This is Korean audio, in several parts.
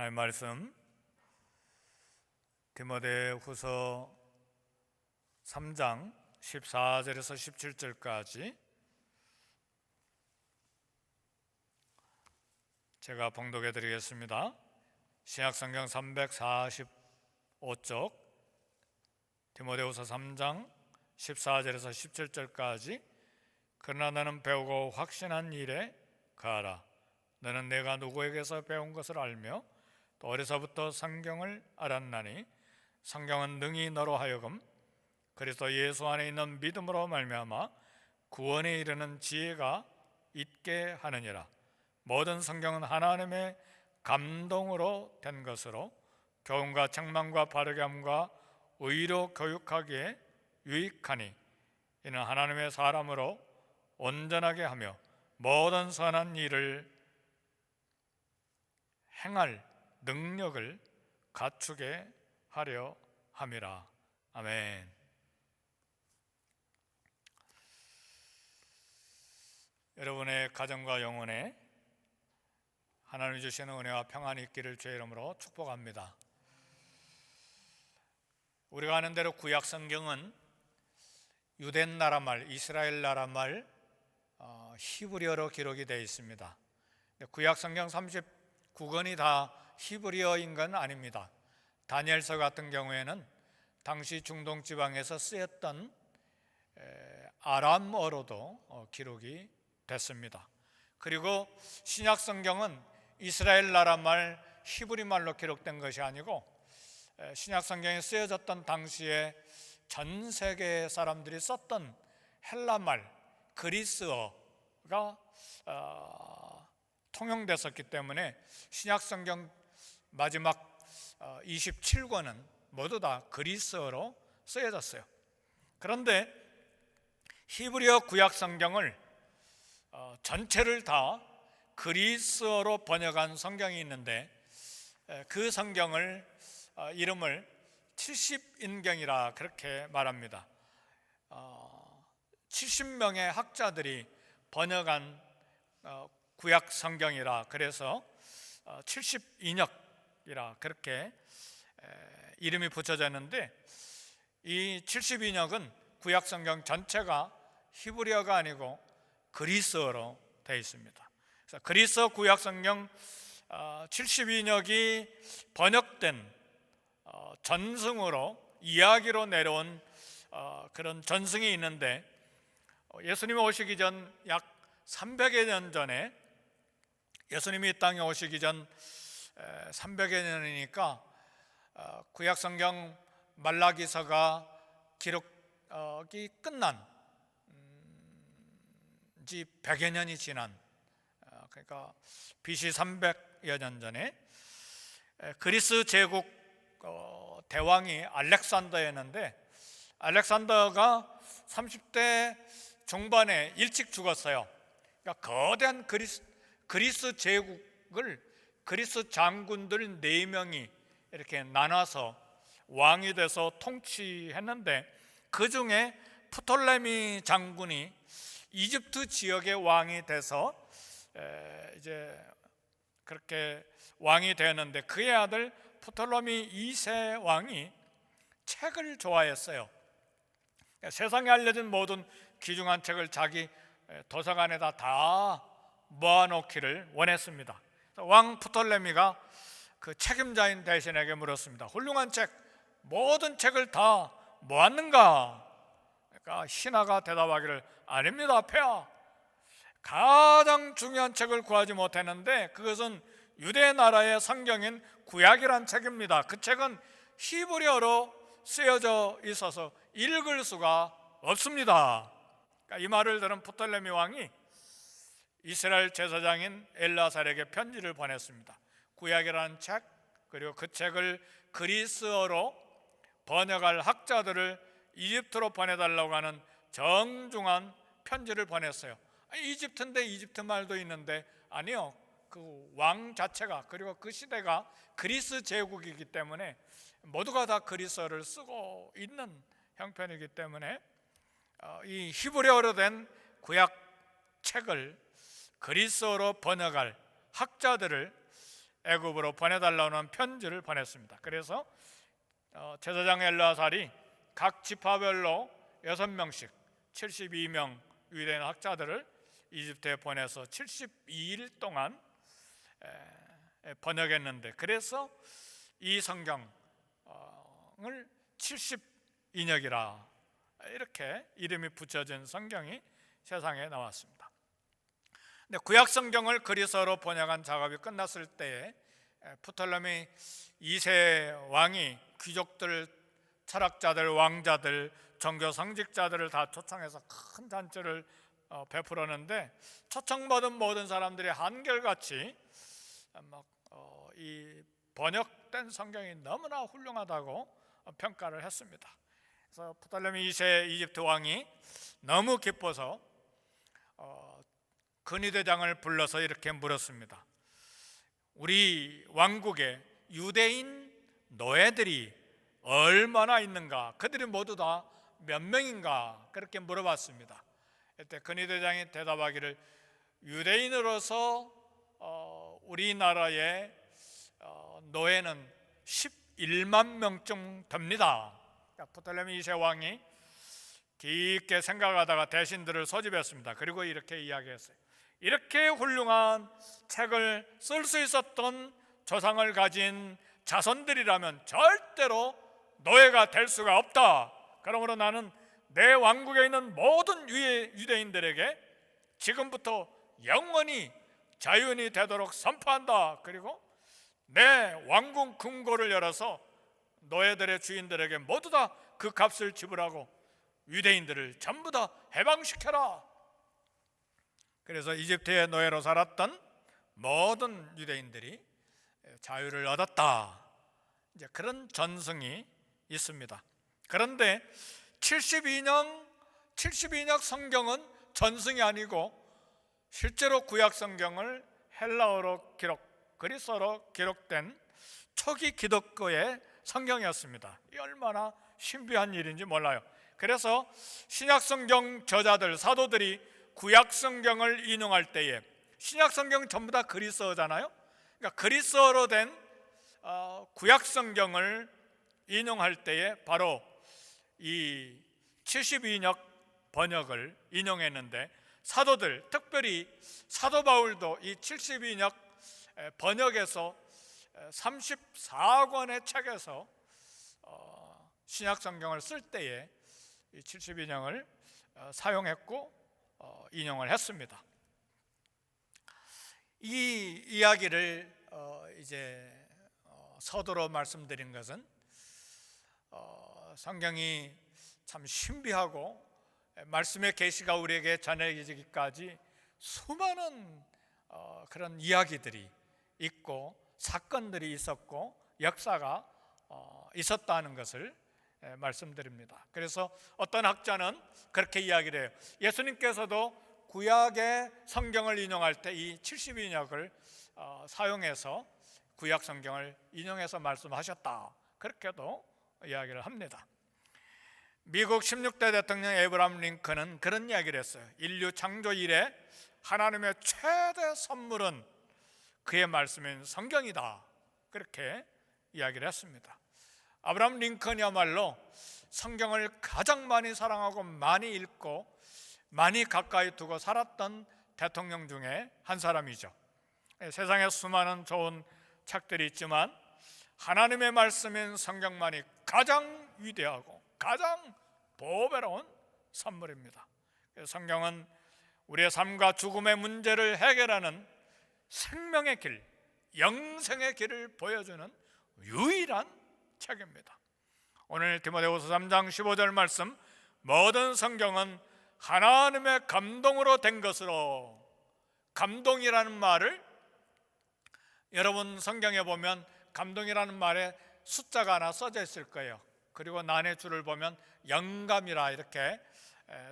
하나님의 말씀 디모데후서 3장 14절에서 17절까지 제가 봉독해 드리겠습니다. 신약성경 345쪽 디모데후서 3장 14절에서 17절까지 그러나 너는 배우고 확신한 일에 가라. 너는 내가 누구에게서 배운 것을 알며 또 어려서부터 성경을 알았나니 성경은 능히 너로 하여금 그리스도 예수 안에 있는 믿음으로 말미암아 구원에 이르는 지혜가 있게 하느니라. 모든 성경은 하나님의 감동으로 된 것으로 교훈과 책망과 바르게 함과 의로 교육하기에 유익하니 이는 하나님의 사람으로 온전하게 하며 모든 선한 일을 행할 능력을 갖추게 하려 함이라. 아멘. 여러분의 가정과 영혼에 하나님이 주시는 은혜와 평안이 있기를 주의 이름으로 축복합니다. 우리가 아는 대로 구약 성경은 유대 나라 말, 이스라엘 나라 말 히브리어로 기록이 되어 있습니다. 구약 성경 39권이 다 히브리어인 건 아닙니다. 다니엘서 같은 경우에는 당시 중동 지방에서 쓰였던 아람어로도 기록이 됐습니다. 그리고 신약 성경은 이스라엘 나라 말 히브리 말로 기록된 것이 아니고 신약 성경에 쓰여졌던 당시에 전 세계 사람들이 썼던 헬라 말 그리스어가 통용됐었기 때문에 신약 성경 마지막 27권은 모두 다 그리스어로 쓰여졌어요. 그런데 히브리어 구약 성경을 전체를 다 그리스어로 번역한 성경이 있는데 그 성경을 이름을 70인경이라 그렇게 말합니다. 70명의 학자들이 번역한 구약 성경이라 그래서 70인역이라 그렇게 이름이 붙여졌는데 이 70인역은 구약 성경 전체가 히브리어가 아니고 그리스어로 되어 있습니다. 그래서 그리스어 구약 성경 70인역이 번역된 전승으로 이야기로 내려온 그런 전승이 있는데 예수님이 오시기 전 약 300여 년 전에 예수님이 이 땅에 오시기 전 300여 년이니까 구약 성경 말라기서가 기록이 끝난 지 100여 년이 지난 그러니까 BC 300여 년 전에 그리스 제국 대왕이 알렉산더였는데 알렉산더가 30대 중반에 일찍 죽었어요. 그러니까 거대한 그리스 제국을 그리스 장군들 4명이 이렇게 나눠서 왕이 돼서 통치했는데 그 중에 프톨레미 장군이 이집트 지역의 왕이 돼서 이제 그렇게 왕이 되었는데 그의 아들 프톨레미 2세 왕이 책을 좋아했어요. 세상에 알려진 모든 귀중한 책을 자기 도서관에다 다 모아놓기를 원했습니다. 왕 프톨레미가 그 책임자인 대신에게 물었습니다. 훌륭한 책, 모든 책을 다 모았는가? 그러니까 신하가 대답하기를 아닙니다, 폐하. 가장 중요한 책을 구하지 못했는데 그것은 유대 나라의 성경인 구약이란 책입니다. 그 책은 히브리어로 쓰여져 있어서 읽을 수가 없습니다. 그러니까 이 말을 들은 프톨레미 왕이 이스라엘 제사장인 엘라살에게 편지를 보냈습니다. 구약이라는 책 그리고 그 책을 그리스어로 번역할 학자들을 이집트로 보내달라고 하는 정중한 편지를 보냈어요. 이집트인데 이집트 말도 있는데 아니요, 그 왕 자체가 그리고 그 시대가 그리스 제국이기 때문에 모두가 다 그리스어를 쓰고 있는 형편이기 때문에 이 히브리어로 된 구약 책을 그리스어로 번역할 학자들을 애굽으로 보내달라는 편지를 보냈습니다. 그래서 제사장 엘르아살이 각 지파별로 6명씩 72명 유대인 학자들을 이집트에 보내서 72일 동안 번역했는데, 그래서 이 성경을 72역이라 이렇게 이름이 붙여진 성경이 세상에 나왔습니다. 근데 구약 성경을 그리스어로 번역한 작업이 끝났을 때에 프톨레미 2세 왕이 귀족들, 철학자들, 왕자들, 종교 성직자들을 다 초청해서 큰 잔치를 베풀었는데, 초청받은 모든 사람들이 한결같이 이 번역된 성경이 너무나 훌륭하다고 평가를 했습니다. 그래서 프톨레미 2세 이집트 왕이 너무 기뻐서 근위대장을 불러서 이렇게 물었습니다. 우리 왕국에 유대인 노예들이 얼마나 있는가? 그들이 모두 다 몇 명인가? 그렇게 물어봤습니다. 그때 근위대장이 대답하기를, 유대인으로서 우리나라의 노예는 11만 명쯤 됩니다. 프톨레미 2세 왕이 깊게 생각하다가 대신들을 소집했습니다. 그리고 이렇게 이야기했어요. 이렇게 훌륭한 책을 쓸 수 있었던 조상을 가진 자손들이라면 절대로 노예가 될 수가 없다. 그러므로 나는 내 왕국에 있는 모든 유대인들에게 지금부터 영원히 자유인이 되도록 선포한다. 그리고 내 왕궁 금고를 열어서 노예들의 주인들에게 모두 다 그 값을 지불하고 유대인들을 전부 다 해방시켜라. 그래서 이집트의 노예로 살았던 모든 유대인들이 자유를 얻었다. 이제 그런 전승이 있습니다. 그런데 72역 성경은 전승이 아니고 실제로 구약 성경을 헬라어로 그리스어로 기록된 초기 기독교의 성경이었습니다. 이 얼마나 신비한 일인지 몰라요. 그래서 신약 성경 저자들, 사도들이 구약 성경을 인용할 때에, 신약 성경은 전부 다 그리스어잖아요. 그러니까 그리스어로 된 구약 성경을 인용할 때에 바로 이 72역 번역을 인용했는데, 사도들, 특별히 사도 바울도 이 72역 번역에서 34권의 책에서 신약 성경을 쓸 때에 이 72역을 사용했고 인용을 했습니다. 이 이야기를 이제 서두로 말씀드린 것은 성경이 참 신비하고 말씀의 계시가 우리에게 전해지기까지 수많은 그런 이야기들이 있고 사건들이 있었고 역사가 있었다는 것을 말씀드립니다. 그래서 어떤 학자는 그렇게 이야기를 해요. 예수님께서도 구약의 성경을 인용할 때 이 72역을 사용해서 구약 성경을 인용해서 말씀하셨다. 그렇게도 이야기를 합니다. 미국 16대 대통령 에브라함 링컨은 그런 이야기를 했어요. 인류 창조 이래 하나님의 최대 선물은 그의 말씀인 성경이다. 그렇게 이야기를 했습니다. 아브라함 링컨이야말로 성경을 가장 많이 사랑하고 많이 읽고 많이 가까이 두고 살았던 대통령 중에 한 사람이죠. 세상에 수많은 좋은 책들이 있지만 하나님의 말씀인 성경만이 가장 위대하고 가장 보배로운 선물입니다. 성경은 우리의 삶과 죽음의 문제를 해결하는 생명의 길, 영생의 길을 보여주는 유일한 책입니다. 오늘 디모데후서 3장 15절 말씀, 모든 성경은 하나님의 감동으로 된 것으로, 감동이라는 말을 여러분 성경에 보면 감동이라는 말에 숫자가 하나 써져 있을 거예요. 그리고 난의 줄을 보면 영감이라 이렇게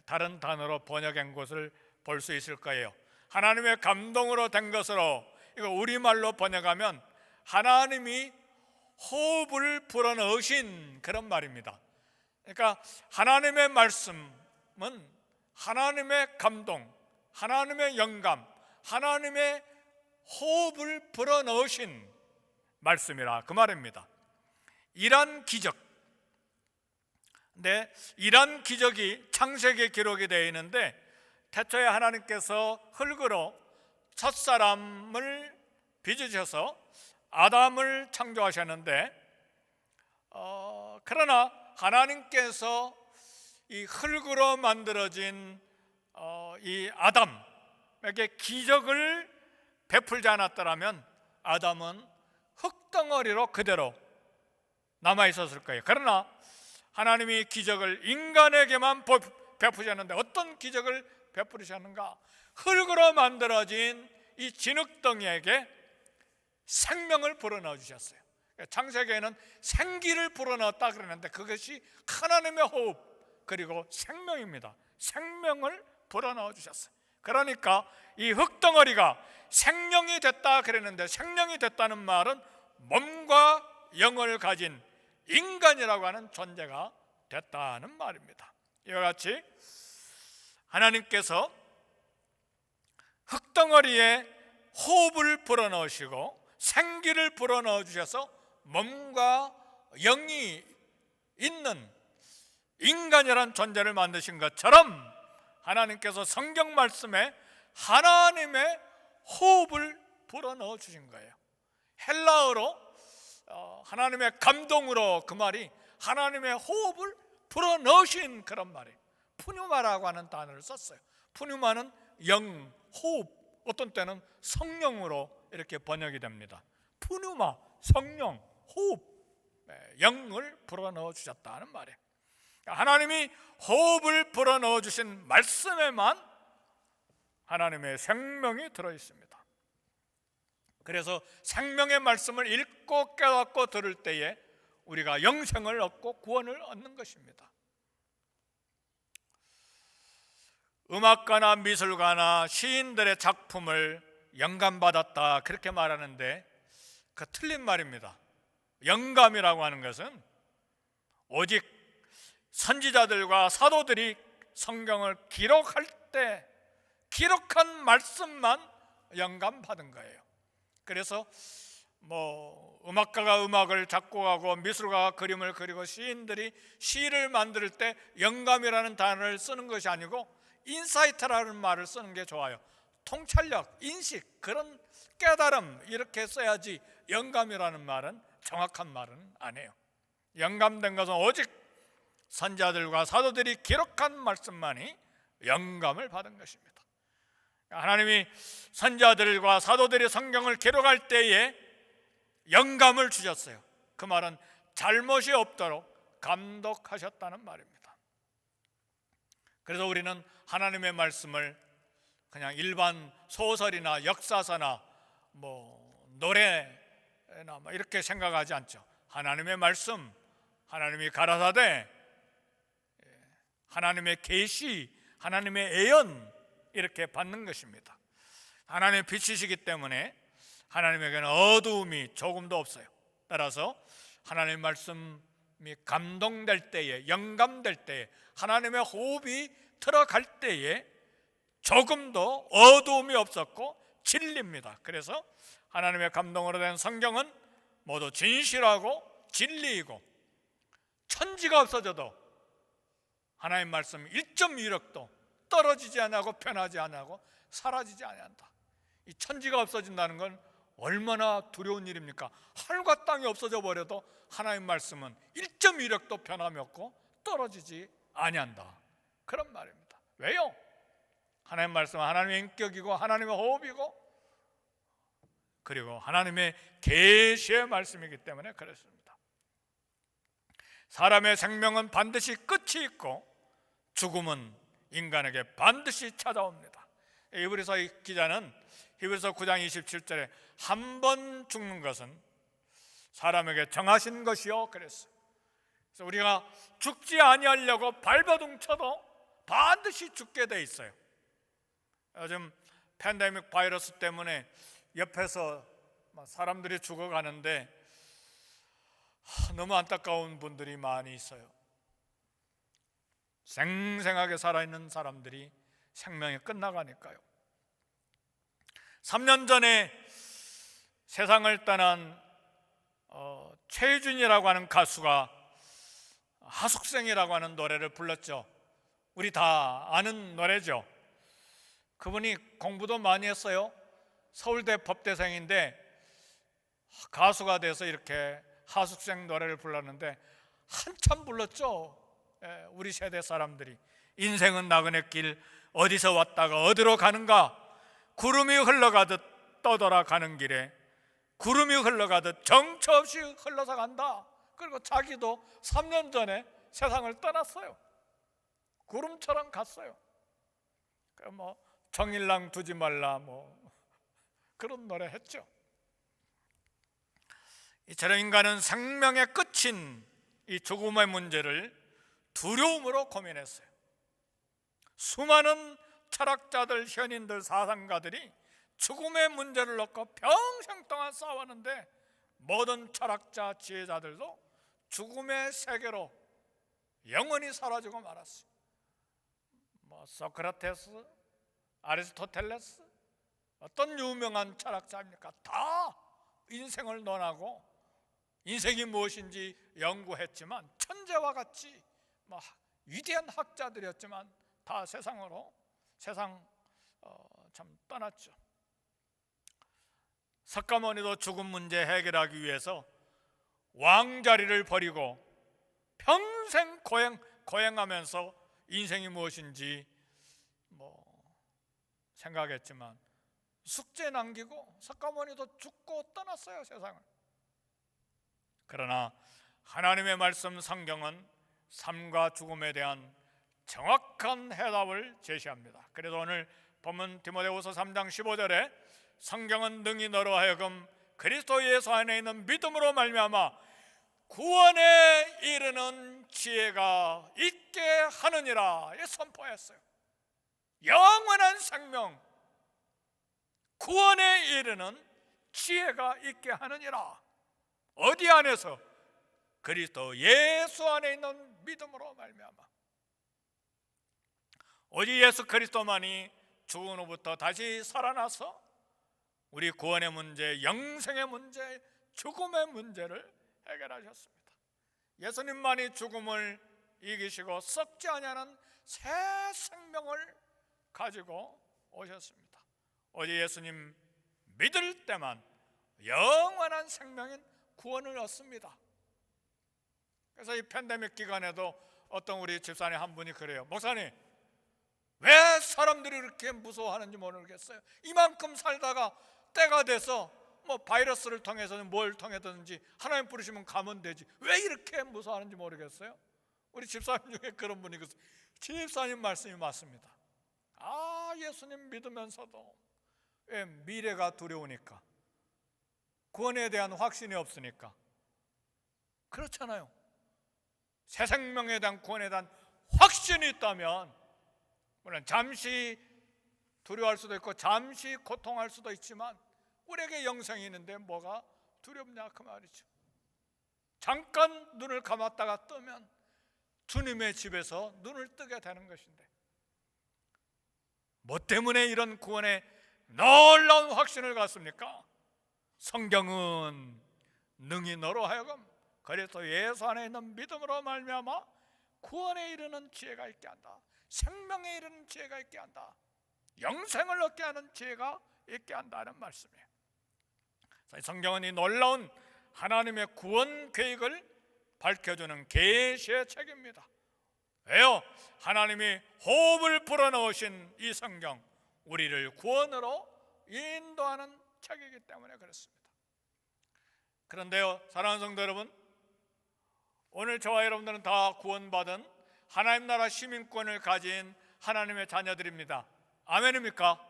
다른 단어로 번역한 것을 볼 수 있을 거예요. 하나님의 감동으로 된 것으로, 이거 우리말로 번역하면 하나님이 호흡을 불어넣으신 그런 말입니다. 그러니까 하나님의 말씀은 하나님의 감동, 하나님의 영감, 하나님의 호흡을 불어넣으신 말씀이라 그 말입니다. 이러한 기적, 근데 이러한 기적이 창세기에 기록이 되어 있는데 태초에 하나님께서 흙으로 첫사람을 빚으셔서 아담을 창조하셨는데 그러나 하나님께서 이 흙으로 만들어진 이 아담에게 기적을 베풀지 않았더라면 아담은 흙덩어리로 그대로 남아 있었을 거예요. 그러나 하나님이 기적을 인간에게만 베푸셨는데 어떤 기적을 베푸셨는가? 흙으로 만들어진 이 진흙덩이에게 생명을 불어넣어 주셨어요. 창세기에는 생기를 불어넣었다 그러는데 그것이 하나님의 호흡 그리고 생명입니다. 생명을 불어넣어 주셨어요. 그러니까 이 흙덩어리가 생명이 됐다 그랬는데 생명이 됐다는 말은 몸과 영을 가진 인간이라고 하는 존재가 됐다는 말입니다. 이와 같이 하나님께서 흙덩어리에 호흡을 불어넣으시고 생기를 불어넣어 주셔서 몸과 영이 있는 인간이란 존재를 만드신 것처럼 하나님께서 성경 말씀에 하나님의 호흡을 불어넣어 주신 거예요. 헬라어로 하나님의 감동으로 그 말이 하나님의 호흡을 불어넣으신 그런 말이에요. 푸뉴마라고 하는 단어를 썼어요. 푸뉴마는 영, 호흡, 어떤 때는 성령으로 이렇게 번역이 됩니다. 푸뉴마, 성령, 호흡, 영을 불어넣어 주셨다는 말이에요. 하나님이 호흡을 불어넣어 주신 말씀에만 하나님의 생명이 들어있습니다. 그래서 생명의 말씀을 읽고 깨닫고 들을 때에 우리가 영생을 얻고 구원을 얻는 것입니다. 음악가나 미술가나 시인들의 작품을 영감받았다 그렇게 말하는데 그 틀린 말입니다. 영감이라고 하는 것은 오직 선지자들과 사도들이 성경을 기록할 때 기록한 말씀만 영감받은 거예요. 그래서 음악가가 음악을 작곡하고 미술가가 그림을 그리고 시인들이 시를 만들 때 영감이라는 단어를 쓰는 것이 아니고 인사이트라는 말을 쓰는 게 좋아요. 통찰력, 인식, 그런 깨달음 이렇게 써야지 영감이라는 말은 정확한 말은 아니에요. 영감된 것은 오직 선지자들과 사도들이 기록한 말씀만이 영감을 받은 것입니다. 하나님이 선지자들과 사도들이 성경을 기록할 때에 영감을 주셨어요. 그 말은 잘못이 없도록 감독하셨다는 말입니다. 그래서 우리는 하나님의 말씀을 그냥 일반 소설이나 역사서나 노래나 이렇게 생각하지 않죠. 하나님의 말씀, 하나님이 가라사대, 하나님의 계시, 하나님의 예언 이렇게 받는 것입니다. 하나님의 빛이시기 때문에 하나님에게는 어두움이 조금도 없어요. 따라서 하나님의 말씀이 감동될 때에, 영감될 때에, 하나님의 호흡이 들어갈 때에 조금도 어두움이 없었고 진리입니다. 그래서 하나님의 감동으로 된 성경은 모두 진실하고 진리이고 천지가 없어져도 하나님의 말씀 1.1억도 떨어지지 않고 변하지 않고 사라지지 않는다. 이 천지가 없어진다는 건 얼마나 두려운 일입니까? 하늘과 땅이 없어져 버려도 하나님의 말씀은 1.1억도 변함이 없고 떨어지지 아니한다. 그런 말입니다. 왜요? 하나님의 말씀은 하나님의 인격이고 하나님의 호흡이고 그리고 하나님의 계시의 말씀이기 때문에 그렇습니다. 사람의 생명은 반드시 끝이 있고 죽음은 인간에게 반드시 찾아옵니다. 히브리서 기자는 히브리서 9장 27절에 한 번 죽는 것은 사람에게 정하신 것이요 그랬어요. 그래서 우리가 죽지 아니하려고 발버둥 쳐도 반드시 죽게 돼 있어요. 요즘 팬데믹 바이러스 때문에 옆에서 사람들이 죽어가는데 너무 안타까운 분들이 많이 있어요. 생생하게 살아있는 사람들이 생명이 끝나가니까요. 3년 전에 세상을 떠난 최유준이라고 하는 가수가 하숙생이라고 하는 노래를 불렀죠. 우리 다 아는 노래죠. 그분이 공부도 많이 했어요. 서울대 법대생인데 가수가 돼서 이렇게 하숙생 노래를 불렀는데 한참 불렀죠. 우리 세대 사람들이. 인생은 나그네 길, 어디서 왔다가 어디로 가는가, 구름이 흘러가듯 떠돌아가는 길에 구름이 흘러가듯 정처 없이 흘러서 간다. 그리고 자기도 3년 전에 세상을 떠났어요. 구름처럼 갔어요. 뭐 정일랑 두지 말라 뭐 그런 노래 했죠. 이처럼 인간은 생명의 끝인 이 죽음의 문제를 두려움으로 고민했어요. 수많은 철학자들, 현인들, 사상가들이 죽음의 문제를 놓고 평생 동안 싸웠는데 모든 철학자, 지혜자들도 죽음의 세계로 영원히 사라지고 말았어요. 뭐 소크라테스, 아리스토텔레스, 어떤 유명한 철학자입니까? 다 인생을 논하고 인생이 무엇인지 연구했지만 천재와 같이 뭐 위대한 학자들이었지만 다 세상 참 떠났죠. 석가모니도 죽음 문제 해결하기 위해서 왕자리를 버리고 평생 고행하면서 인생이 무엇인지 뭐 생각했지만 숙제 남기고 석가모니도 죽고 떠났어요, 세상을. 그러나 하나님의 말씀 성경은 삶과 죽음에 대한 정확한 해답을 제시합니다. 그래서 오늘 본문 디모데후서 3장 15절에 성경은 능히 너로 하여금 그리스도 예수 안에 있는 믿음으로 말미암아 구원에 이르는 지혜가 있게 하느니라 선포했어요. 영원한 생명, 구원에 이르는 지혜가 있게 하느니라. 어디 안에서? 그리스도 예수 안에 있는 믿음으로 말미암아. 오직 예수 그리스도만이 죽은 후부터 다시 살아나서 우리 구원의 문제, 영생의 문제, 죽음의 문제를 해결하셨습니다. 예수님만이 죽음을 이기시고 썩지 아니하는 새 생명을 가지고 오셨습니다. 오직 예수님 믿을 때만 영원한 생명인 구원을 얻습니다. 그래서 이 팬데믹 기간에도 어떤 우리 집사님 한 분이 그래요. 목사님, 왜 사람들이 이렇게 무서워하는지 모르겠어요. 이만큼 살다가 때가 돼서 뭐 바이러스를 통해서는 뭘 통해서든지 하나님 부르시면 가면 되지, 왜 이렇게 무서워하는지 모르겠어요. 우리 집사님 중에 그런 분이 있어요. 집사님 말씀이 맞습니다. 예수님 믿으면서도 왜 미래가 두려우니까, 구원에 대한 확신이 없으니까 그렇잖아요. 새 생명에 대한 구원에 대한 확신이 있다면 물론 잠시 두려워할 수도 있고 잠시 고통할 수도 있지만 우리에게 영생이 있는데 뭐가 두렵냐 그 말이죠. 잠깐 눈을 감았다가 뜨면 주님의 집에서 눈을 뜨게 되는 것인데, 뭐 때문에 이런 구원에 놀라운 확신을 갖습니까? 성경은 능히 너로 하여금 그리스도 예수 안에 있는 믿음으로 말미암아 구원에 이르는 지혜가 있게 한다. 생명에 이르는 지혜가 있게 한다. 영생을 얻게 하는 지혜가 있게 한다는 말씀이에요. 성경은 이 놀라운 하나님의 구원 계획을 밝혀주는 계시의 책입니다. 왜요? 하나님이 호흡을 불어넣으신 이 성경, 우리를 구원으로 인도하는 책이기 때문에 그렇습니다. 그런데요, 사랑하는 성도 여러분, 오늘 저와 여러분들은 다 구원받은 하나님 나라 시민권을 가진 하나님의 자녀들입니다. 아멘입니까?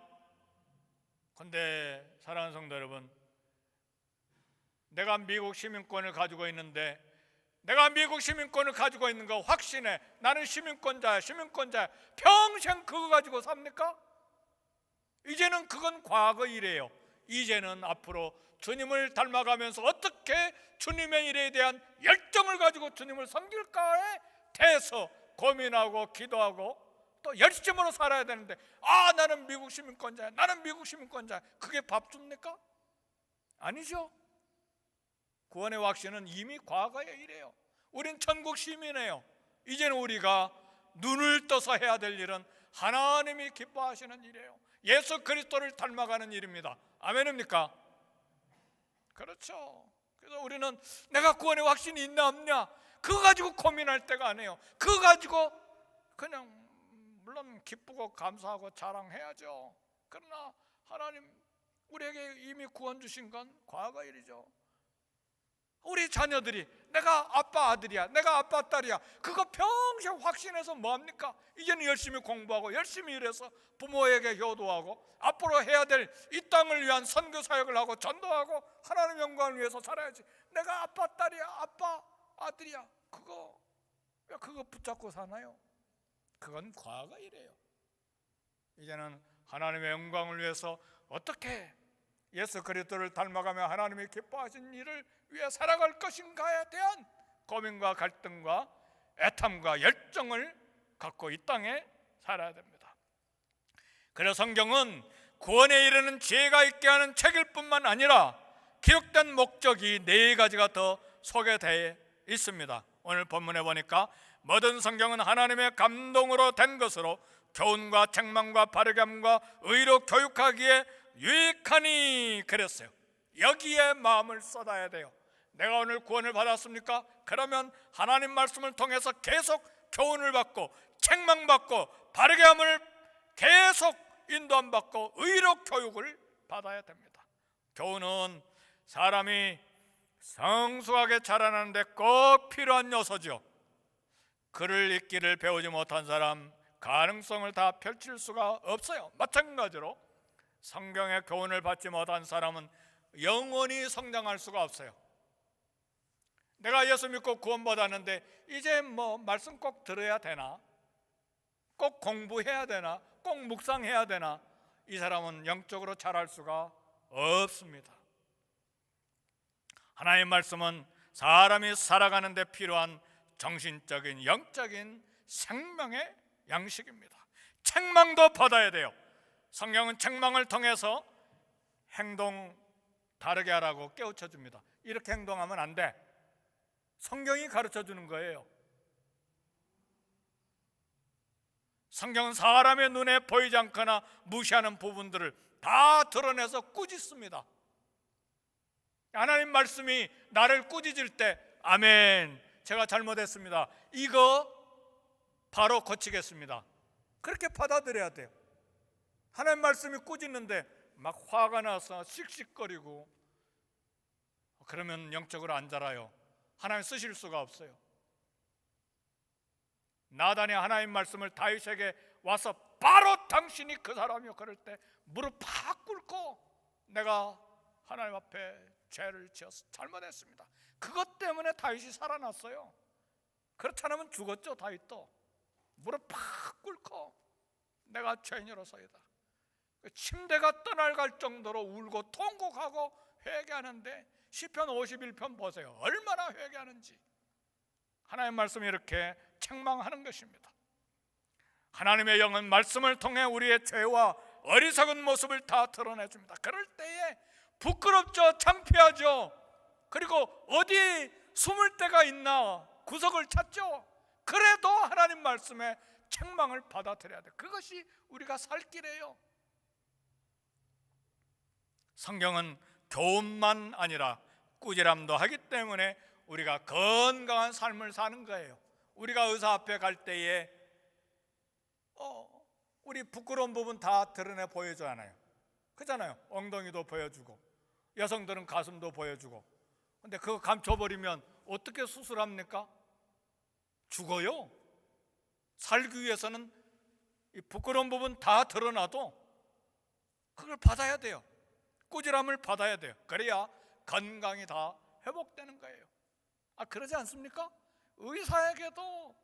그런데 사랑하는 성도 여러분, 내가 미국 시민권을 가지고 있는데, 내가 미국 시민권을 가지고 있는 거 확신해. 나는 시민권자야, 시민권자야. 평생 그거 가지고 삽니까? 이제는 그건 과거 일이에요. 이제는 앞으로 주님을 닮아가면서 어떻게 주님의 일에 대한 열정을 가지고 주님을 섬길까에 대해서 고민하고 기도하고 또 열심으로 살아야 되는데, 나는 미국 시민권자야, 나는 미국 시민권자야. 그게 밥 줍니까? 아니죠. 구원의 확신은 이미 과거의 일이에요. 우린 천국 시민이에요. 이제는 우리가 눈을 떠서 해야 될 일은 하나님이 기뻐하시는 일이에요. 예수 그리스도를 닮아가는 일입니다. 아멘입니까? 그렇죠. 그래서 우리는 내가 구원의 확신이 있나 없냐 그거 가지고 고민할 때가 아니에요. 그거 가지고 그냥 물론 기쁘고 감사하고 자랑해야죠. 그러나 하나님 우리에게 이미 구원 주신 건 과거 일이죠. 우리 자녀들이 내가 아빠 아들이야, 내가 아빠 딸이야, 그거 평생 확신해서 뭐합니까? 이제는 열심히 공부하고 열심히 일해서 부모에게 효도하고 앞으로 해야 될 이 땅을 위한 선교 사역을 하고 전도하고 하나님 영광을 위해서 살아야지. 내가 아빠 딸이야, 아빠 아들이야, 그거 왜 그거 붙잡고 사나요? 그건 과거 일이에요. 이제는 하나님의 영광을 위해서 어떻게 예수 그리스도를 닮아가며 하나님이 기뻐하신 일을 위해 살아갈 것인가에 대한 고민과 갈등과 애탐과 열정을 갖고 이 땅에 살아야 됩니다. 그래서 성경은 구원에 이르는 지혜가 있게 하는 책일 뿐만 아니라 기록된 목적이 4가지가 더 소개되어 있습니다. 오늘 본문에 보니까 모든 성경은 하나님의 감동으로 된 것으로 교훈과 책망과 바르게 함과 의로 교육하기에 유익하니 그랬어요. 여기에 마음을 쏟아야 돼요. 내가 오늘 구원을 받았습니까? 그러면 하나님 말씀을 통해서 계속 교훈을 받고 책망받고 바르게 함을 계속 인도함 받고 의로 교육을 받아야 됩니다. 교훈은 사람이 성숙하게 자라나는데 꼭 필요한 요소죠. 글을 읽기를 배우지 못한 사람 가능성을 다 펼칠 수가 없어요. 마찬가지로 성경의 교훈을 받지 못한 사람은 영원히 성장할 수가 없어요. 내가 예수 믿고 구원받았는데 이제 뭐 말씀 꼭 들어야 되나? 꼭 공부해야 되나? 꼭 묵상해야 되나? 이 사람은 영적으로 자랄 수가 없습니다. 하나님의 말씀은 사람이 살아가는 데 필요한 정신적인 영적인 생명의 양식입니다. 책망도 받아야 돼요. 성경은 책망을 통해서 행동 다르게 하라고 깨우쳐 줍니다. 이렇게 행동하면 안 돼. 성경이 가르쳐 주는 거예요. 성경은 사람의 눈에 보이지 않거나 무시하는 부분들을 다 드러내서 꾸짖습니다. 하나님 말씀이 나를 꾸짖을 때 아멘, 제가 잘못했습니다, 이거 바로 고치겠습니다, 그렇게 받아들여야 돼요. 하나님 말씀이 꾸짖는데 막 화가 나서 씩씩거리고 그러면 영적으로 안 자라요. 하나님 쓰실 수가 없어요. 나단이 하나님 말씀을 다윗에게 와서 바로 당신이 그 사람이요 그럴 때 무릎 팍 꿇고 내가 하나님 앞에 죄를 지어서 잘못했습니다, 그것 때문에 다윗이 살아났어요. 그렇지 않으면 죽었죠. 다윗도 무릎 팍 꿇고 내가 죄인으로서이다, 침대가 떠날갈 정도로 울고 통곡하고 회개하는데 시편 51편 보세요. 얼마나 회개하는지. 하나님의 말씀이 이렇게 책망하는 것입니다. 하나님의 영은 말씀을 통해 우리의 죄와 어리석은 모습을 다 드러내줍니다. 그럴 때에 부끄럽죠. 창피하죠. 그리고 어디 숨을 데가 있나 구석을 찾죠. 그래도 하나님 말씀에 책망을 받아들여야 돼요. 그것이 우리가 살 길이에요. 성경은 교훈만 아니라 꾸지람도 하기 때문에 우리가 건강한 삶을 사는 거예요. 우리가 의사 앞에 갈 때에 우리 부끄러운 부분 다 드러내 보여주잖아요. 그잖아요. 엉덩이도 보여주고 여성들은 가슴도 보여주고. 근데 그거 감춰버리면 어떻게 수술합니까? 죽어요. 살기 위해서는 이 부끄러운 부분 다 드러나도 그걸 받아야 돼요. 꾸지람을 받아야 돼요. 그래야 건강이 다 회복되는 거예요. 그러지 않습니까? 의사에게도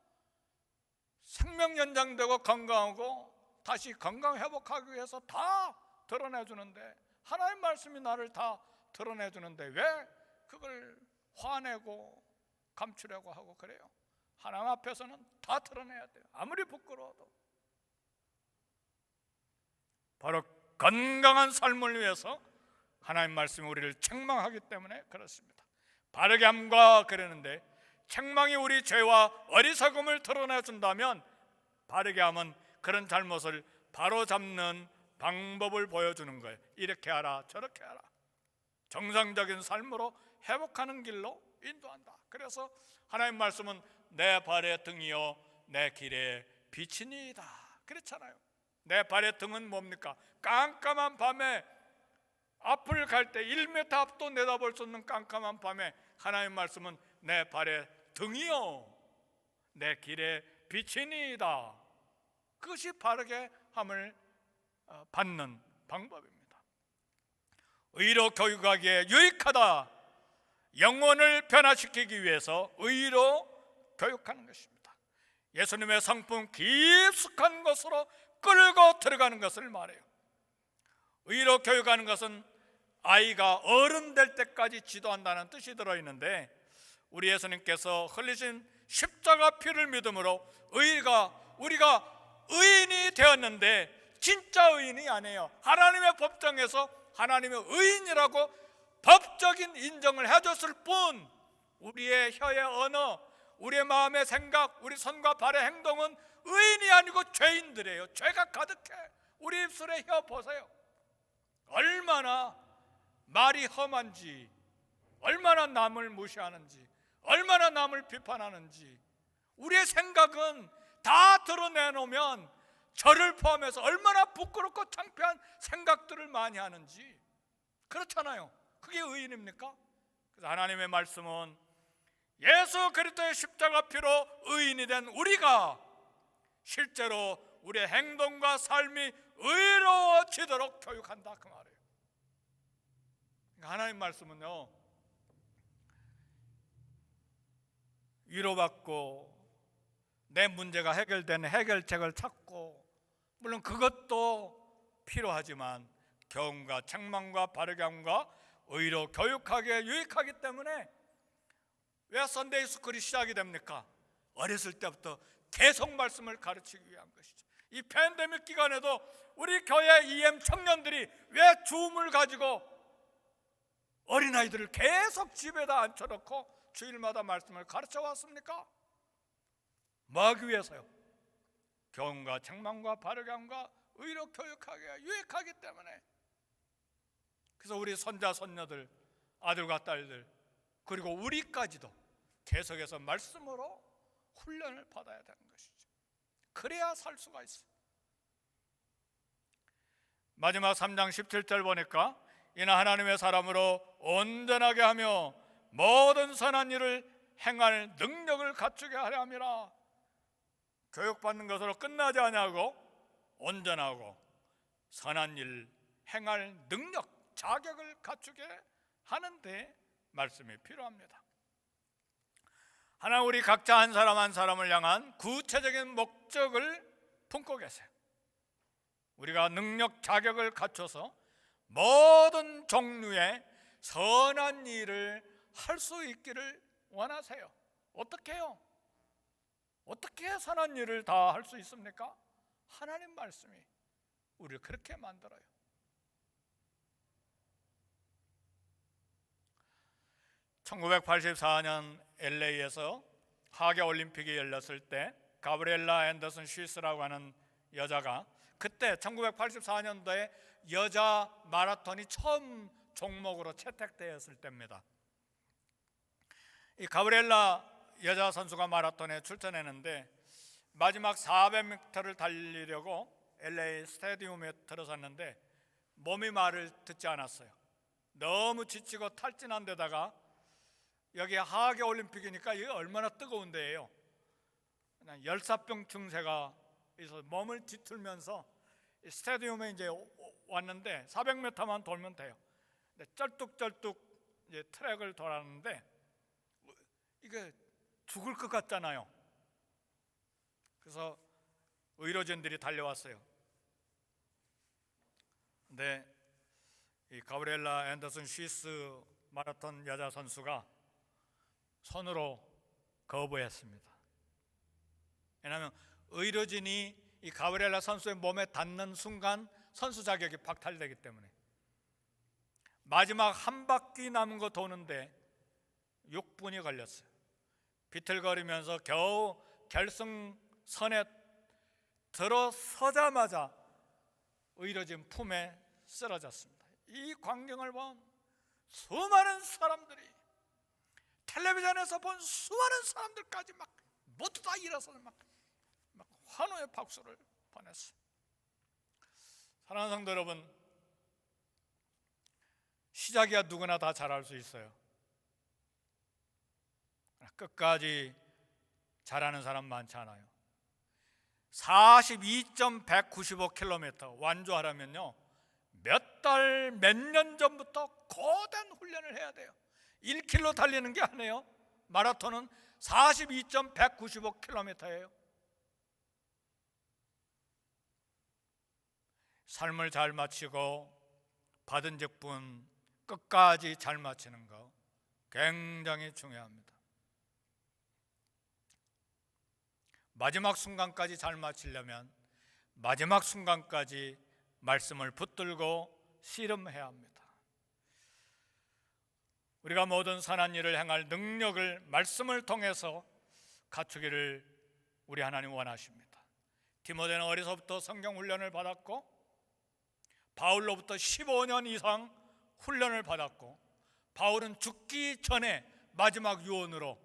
생명 연장되고 건강하고 다시 건강 회복하기 위해서 다 드러내주는데 하나님 말씀이 나를 다 드러내주는데 왜 그걸 화내고 감추려고 하고 그래요? 하나님 앞에서는 다 드러내야 돼요. 아무리 부끄러워도. 바로 건강한 삶을 위해서 하나님 말씀이 우리를 책망하기 때문에 그렇습니다. 바르게 함과 그러는데, 책망이 우리 죄와 어리석음을 드러내 준다면 바르게 함은 그런 잘못을 바로잡는 방법을 보여주는 거예요. 이렇게 하라 저렇게 하라, 정상적인 삶으로 회복하는 길로 인도한다. 그래서 하나님 말씀은 내 발의 등이요 내 길의 빛이니이다 그렇잖아요. 내 발의 등은 뭡니까? 깜깜한 밤에 앞을 갈 때 1m 앞도 내다볼 수 없는 깜깜한 밤에 하나님 말씀은 내 발의 등이요 내 길의 빛이니이다. 그것이 바르게 함을 받는 방법입니다. 의로 교육하기에 유익하다. 영혼을 변화시키기 위해서 의로 교육하는 것입니다. 예수님의 성품 깊숙한 것으로 끌고 들어가는 것을 말해요. 의로 교육하는 것은 아이가 어른 될 때까지 지도한다는 뜻이 들어있는데, 우리 예수님께서 흘리신 십자가 피를 믿음으로 우리가 의인이 되었는데 진짜 의인이 아니에요. 하나님의 법정에서 하나님의 의인이라고 법적인 인정을 해줬을 뿐, 우리의 혀의 언어, 우리의 마음의 생각, 우리 손과 발의 행동은 의인이 아니고 죄인들이에요. 죄가 가득해. 우리 입술의 혀 보세요. 얼마나 말이 험한지, 얼마나 남을 무시하는지, 얼마나 남을 비판하는지. 우리의 생각은 다 드러내놓으면 저를 포함해서 얼마나 부끄럽고 창피한 생각들을 많이 하는지. 그렇잖아요. 그게 의인입니까? 그래서 하나님의 말씀은 예수 그리스도의 십자가 피로 의인이 된 우리가 실제로 우리의 행동과 삶이 의로워지도록 교육한다 그 말이에요. 그러니까 하나님 말씀은요, 위로받고 내 문제가 해결되는 해결책을 찾고, 물론 그것도 필요하지만 교훈과 책망과 바르게 함과 의로 교육하기에 유익하기 때문에 왜 선데이 스쿨이 시작이 됩니까? 어렸을 때부터 계속 말씀을 가르치기 위한 것이죠. 이 팬데믹 기간에도 우리 교회 EM 청년들이 왜 줌을 가지고 어린아이들을 계속 집에다 앉혀놓고 주일마다 말씀을 가르쳐 왔습니까? 뭐 하기 위해서요? 교훈과 책망과 바르게 함과 의로 교육하기가 유익하기 때문에. 그래서 우리 손자 손녀들, 아들과 딸들, 그리고 우리까지도 계속해서 말씀으로 훈련을 받아야 되는 것이죠. 그래야 살 수가 있어요. 마지막 3장 17절 보니까 이는 하나님의 사람으로 온전하게 하며 모든 선한 일을 행할 능력을 갖추게 하려 함이라. 교육받는 것으로 끝나지 아니하고 온전하고 선한 일 행할 능력, 자격을 갖추게 하는데 말씀이 필요합니다. 하나님 우리 각자 한 사람 한 사람을 향한 구체적인 목적을 품고 계세요. 우리가 능력, 자격을 갖춰서 모든 종류의 선한 일을 할 수 있기를 원하세요. 어떻게 해요? 어떻게 선한 일을 다 할 수 있습니까? 하나님 말씀이 우리를 그렇게 만들어요. (1984년) LA에서 하계 올림픽이 열렸을 때 가브리엘라 앤더슨 쉬스라고 하는 여자가, 그때 1984년도에 여자 마라톤이 처음 종목으로 채택되었을 때입니다. 이 가브리엘라 여자 선수가 마라톤에 출전했는데 마지막 400m를 달리려고 LA 스타디움에 들어섰는데 몸이 말을 듣지 않았어요. 너무 지치고 탈진한 데다가 여기 하계 올림픽이니까 이게 얼마나 뜨거운 데예요. 열사병 증세가 있어서 몸을 뒤틀면서 스타디움에 이제 왔는데 400m만 돌면 돼요. 근데 쩔뚝쩔뚝 이제 트랙을 돌았는데 이게 죽을 것 같잖아요. 그래서 의료진들이 달려왔어요. 근데 이 가브리엘라 앤더슨 쉬스 마라톤 여자 선수가 손으로 거부했습니다. 왜냐하면 의료진이 이 가브리엘라 선수의 몸에 닿는 순간 선수 자격이 박탈되기 때문에. 마지막 한 바퀴 남은 거 도는데 6분이 걸렸어요. 비틀거리면서 겨우 결승선에 들어서자마자 의료진 품에 쓰러졌습니다. 이 광경을 본 수많은 사람들이, 텔레비전에서 본 수많은 사람들까지 막 모두 다 일어서서 막 환호의 박수를 보냈어요. 사랑하는 성도 여러분, 시작이야 누구나 다 잘할 수 있어요. 끝까지 잘하는 사람 많지 않아요. 42.195km 완주하려면요, 몇 달, 몇 년 전부터 거대한 훈련을 해야 돼요. 1km 달리는 게 아니에요. 마라톤은 42.195km예요. 삶을 잘 마치고 받은 직분 끝까지 잘 마치는 거 굉장히 중요합니다. 마지막 순간까지 잘 마치려면 마지막 순간까지 말씀을 붙들고 씨름해야 합니다. 우리가 모든 선한 일을 행할 능력을 말씀을 통해서 갖추기를 우리 하나님 원하십니다. 디모데는 어려서부터 성경 훈련을 받았고 바울로부터 15년 이상 훈련을 받았고, 바울은 죽기 전에 마지막 유언으로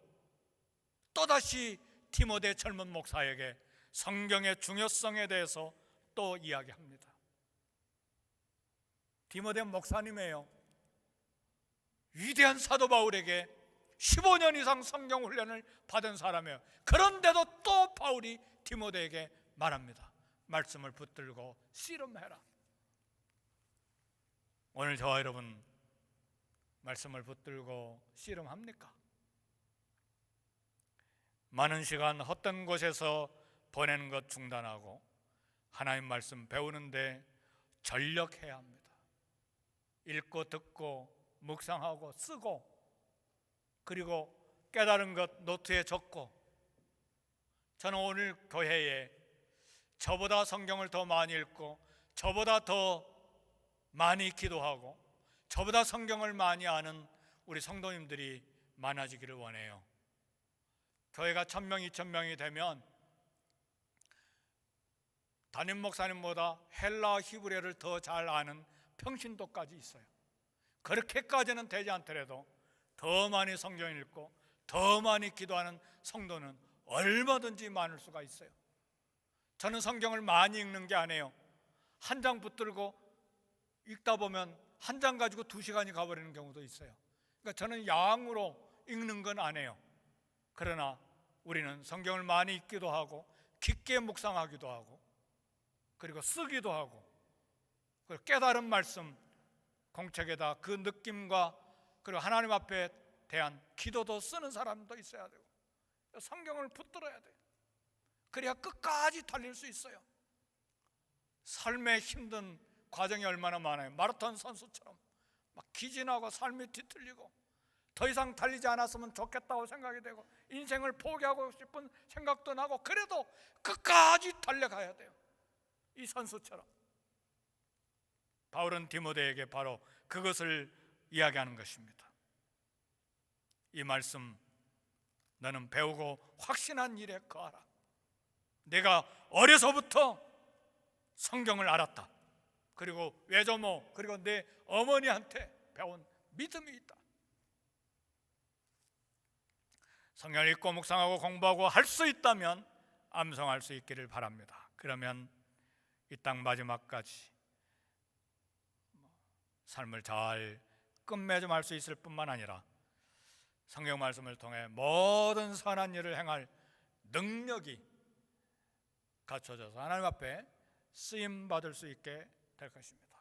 또다시 디모데 젊은 목사에게 성경의 중요성에 대해서 또 이야기합니다. 디모데 목사님이에요. 위대한 사도 바울에게 15년 이상 성경 훈련을 받은 사람이에요. 그런데도 또 바울이 디모데에게 말합니다. 말씀을 붙들고 씨름해라. 오늘 저와 여러분 말씀을 붙들고 씨름합니까? 많은 시간 헛된 곳에서 보내는 것 중단하고 하나님 말씀 배우는데 전력해야 합니다. 읽고 듣고 묵상하고 쓰고, 그리고 깨달은 것 노트에 적고. 저는 오늘 교회에 저보다 성경을 더 많이 읽고 저보다 더 많이 기도하고 저보다 성경을 많이 아는 우리 성도님들이 많아지기를 원해요. 교회가 1000명, 2000명이 되면 담임 목사님보다 헬라 히브리어를 더 잘 아는 평신도까지 있어요. 그렇게까지는 되지 않더라도 더 많이 성경을 읽고 더 많이 기도하는 성도는 얼마든지 많을 수가 있어요. 저는 성경을 많이 읽는 게 아니에요. 한 장 붙들고 읽다 보면 한 장 가지고 2시간이 가버리는 경우도 있어요. 그러니까 저는 양으로 읽는 건 아니에요. 그러나 우리는 성경을 많이 읽기도 하고 깊게 묵상하기도 하고 그리고 쓰기도 하고, 그리고 깨달은 말씀 공책에다 그 느낌과 그리고 하나님 앞에 대한 기도도 쓰는 사람도 있어야 되고, 성경을 붙들어야 돼요. 그래야 끝까지 달릴 수 있어요. 삶의 힘든 과정이 얼마나 많아요. 마라톤 선수처럼 막 기진하고 삶이 뒤틀리고 더 이상 달리지 않았으면 좋겠다고 생각이 되고 인생을 포기하고 싶은 생각도 나고, 그래도 끝까지 달려가야 돼요. 이 선수처럼. 바울은 디모데에게 바로 그것을 이야기하는 것입니다. 이 말씀, 너는 배우고 확신한 일에 거하라. 내가 어려서부터 성경을 알았다. 그리고 외조모, 그리고 내 어머니한테 배운 믿음이 있다. 성경을 읽고 묵상하고 공부하고 할 수 있다면 암송할 수 있기를 바랍니다. 그러면 이 땅 마지막까지 삶을 잘 끝맺음할 수 있을 뿐만 아니라 성경 말씀을 통해 모든 선한 일을 행할 능력이 갖춰져서 하나님 앞에 쓰임받을 수 있게 될 것입니다.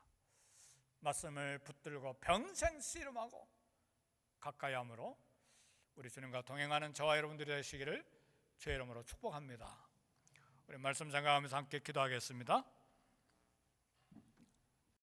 말씀을 붙들고 평생 씨름하고 가까이 함으로 우리 주님과 동행하는 저와 여러분들이 되시기를 주의 이름으로 축복합니다. 우리 말씀 생각하면서 함께 기도하겠습니다.